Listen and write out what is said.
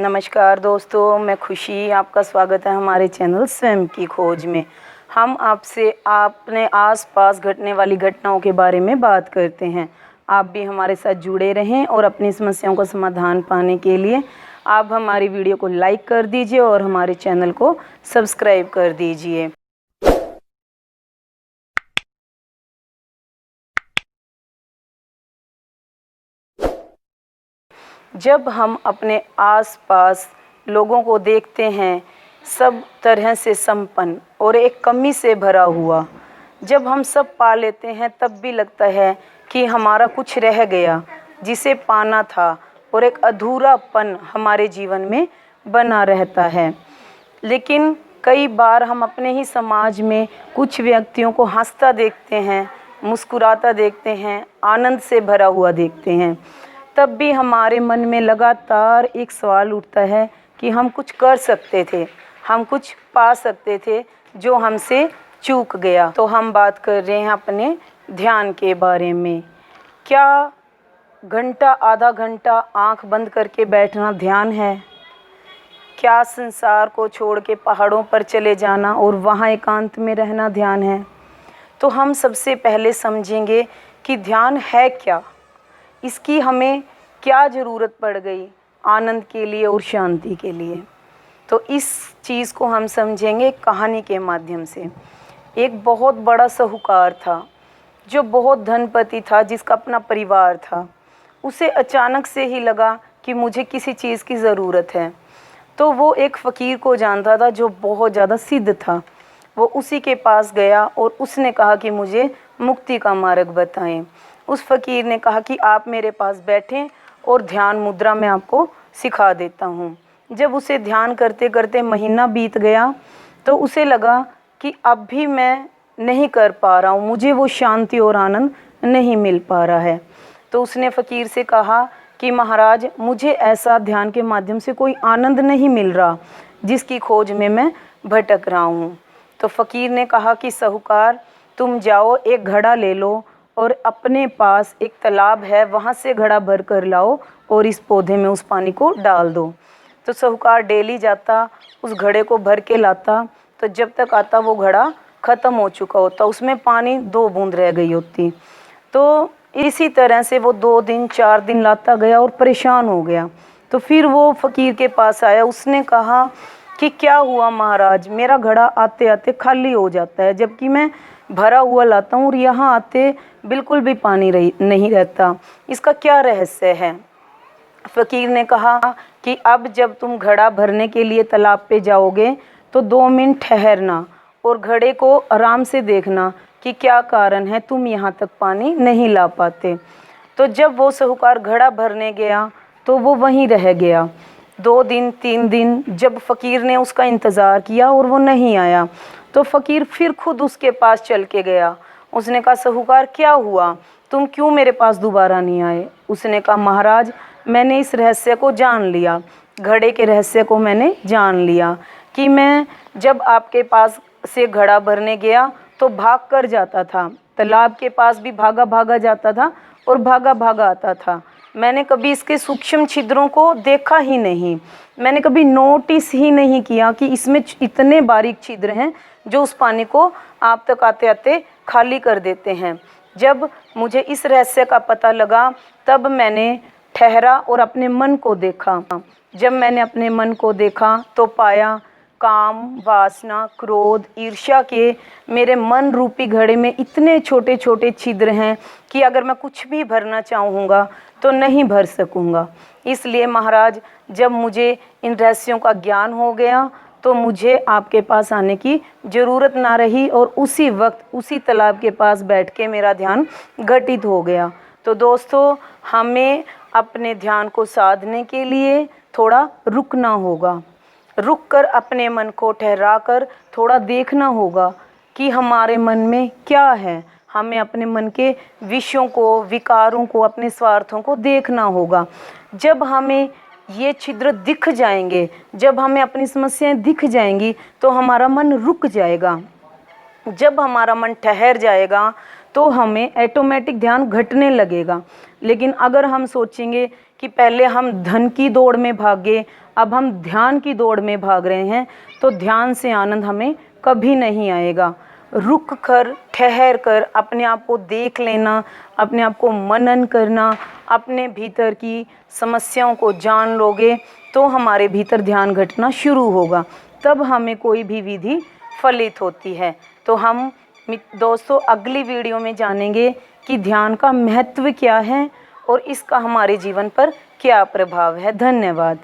नमस्कार दोस्तों, मैं खुशी, आपका स्वागत है हमारे चैनल स्वयं की खोज में। हम आपसे अपने आसपास घटने वाली घटनाओं के बारे में बात करते हैं। आप भी हमारे साथ जुड़े रहें और अपनी समस्याओं का समाधान पाने के लिए आप हमारी वीडियो को लाइक कर दीजिए और हमारे चैनल को सब्सक्राइब कर दीजिए। जब हम अपने आसपास लोगों को देखते हैं सब तरह से संपन्न और एक कमी से भरा हुआ, जब हम सब पा लेते हैं तब भी लगता है कि हमारा कुछ रह गया जिसे पाना था और एक अधूरापन हमारे जीवन में बना रहता है। लेकिन कई बार हम अपने ही समाज में कुछ व्यक्तियों को हंसता देखते हैं, मुस्कुराता देखते हैं, आनंद से भरा हुआ देखते हैं, तब भी हमारे मन में लगातार एक सवाल उठता है कि हम कुछ कर सकते थे, हम कुछ पा सकते थे जो हमसे चूक गया। तो हम बात कर रहे हैं अपने ध्यान के बारे में। क्या घंटा आधा घंटा आंख बंद करके बैठना ध्यान है? क्या संसार को छोड़ के पहाड़ों पर चले जाना और वहाँ एकांत में रहना ध्यान है? तो हम सबसे पहले समझेंगे कि ध्यान है क्या, इसकी हमें क्या ज़रूरत पड़ गई आनंद के लिए और शांति के लिए। तो इस चीज़ को हम समझेंगे कहानी के माध्यम से। एक बहुत बड़ा साहूकार था जो बहुत धनपति था, जिसका अपना परिवार था। उसे अचानक से ही लगा कि मुझे किसी चीज़ की ज़रूरत है। तो वो एक फ़कीर को जानता था जो बहुत ज़्यादा सिद्ध था। वो उसी के पास गया और उसने कहा कि मुझे मुक्ति का मार्ग बताएं। उस फ़कीर ने कहा कि आप मेरे पास बैठें और ध्यान मुद्रा में आपको सिखा देता हूँ। जब उसे ध्यान करते करते महीना बीत गया तो उसे लगा कि अब भी मैं नहीं कर पा रहा हूँ, मुझे वो शांति और आनंद नहीं मिल पा रहा है। तो उसने फ़कीर से कहा कि महाराज, मुझे ऐसा ध्यान के माध्यम से कोई आनंद नहीं मिल रहा जिसकी खोज में मैं भटक रहा हूँ। तो फ़कीर ने कहा कि साहूकार, तुम जाओ, एक घड़ा ले लो और अपने पास एक तालाब है, वहाँ से घड़ा भर कर लाओ और इस पौधे में उस पानी को डाल दो। तो साहूकार डेली जाता, उस घड़े को भर के लाता। तो जब तक आता वो घड़ा ख़त्म हो चुका होता, उसमें पानी 2 बूंद रह गई होती। तो इसी तरह से वो 2 दिन 4 दिन लाता गया और परेशान हो गया। तो फिर वो फ़कीर के पास आया। उसने कहा कि क्या हुआ महाराज, मेरा घड़ा आते आते खाली हो जाता है, जबकि मैं भरा हुआ लाता हूँ और यहाँ आते बिल्कुल भी पानी नहीं रहता, इसका क्या रहस्य है? फ़कीर ने कहा कि अब जब तुम घड़ा भरने के लिए तालाब पे जाओगे तो 2 मिनट ठहरना और घड़े को आराम से देखना कि क्या कारण है तुम यहाँ तक पानी नहीं ला पाते। तो जब वो साहूकार घड़ा भरने गया तो वो वहीं रह गया। 2 दिन 3 दिन जब फ़कीर ने उसका इंतज़ार किया और वो नहीं आया, तो फ़कीर फिर खुद उसके पास चल के गया। उसने कहा, साहूकार क्या हुआ, तुम क्यों मेरे पास दोबारा नहीं आए? उसने कहा, महाराज, मैंने इस रहस्य को जान लिया, घड़े के रहस्य को मैंने जान लिया कि मैं जब आपके पास से घड़ा भरने गया तो भाग कर जाता था, तालाब के पास भी भागा भागा जाता था और भागा भागा आता था। मैंने कभी इसके सूक्ष्म छिद्रों को देखा ही नहीं, मैंने कभी नोटिस ही नहीं किया कि इसमें इतने बारीक छिद्र हैं जो उस पानी को आप तक आते आते खाली कर देते हैं। जब मुझे इस रहस्य का पता लगा तब मैंने ठहरा और अपने मन को देखा। जब मैंने अपने मन को देखा तो पाया काम, वासना, क्रोध, ईर्ष्या के मेरे मन रूपी घड़े में इतने छोटे छोटे छिद्र हैं कि अगर मैं कुछ भी भरना चाहूँगा तो नहीं भर सकूँगा। इसलिए महाराज, जब मुझे इन रहस्यों का ज्ञान हो गया तो मुझे आपके पास आने की ज़रूरत ना रही और उसी वक्त उसी तालाब के पास बैठ के मेरा ध्यान घटित हो गया। तो दोस्तों, हमें अपने ध्यान को साधने के लिए थोड़ा रुकना होगा, रुक कर अपने मन को ठहरा कर थोड़ा देखना होगा कि हमारे मन में क्या है। हमें अपने मन के विषयों को, विकारों को, अपने स्वार्थों को देखना होगा। जब हमें ये छिद्र दिख जाएंगे, जब हमें अपनी समस्याएं दिख जाएंगी तो हमारा मन रुक जाएगा। जब हमारा मन ठहर जाएगा तो हमें ऑटोमेटिक ध्यान घटने लगेगा। लेकिन अगर हम सोचेंगे कि पहले हम धन की दौड़ में भागे अब हम ध्यान की दौड़ में भाग रहे हैं, तो ध्यान से आनंद हमें कभी नहीं आएगा। रुक कर, ठहर कर अपने आप को देख लेना, अपने आप को मनन करना, अपने भीतर की समस्याओं को जान लोगे तो हमारे भीतर ध्यान घटना शुरू होगा, तब हमें कोई भी विधि फलित होती है। तो हम दोस्तों अगली वीडियो में जानेंगे कि ध्यान का महत्व क्या है और इसका हमारे जीवन पर क्या प्रभाव है। धन्यवाद।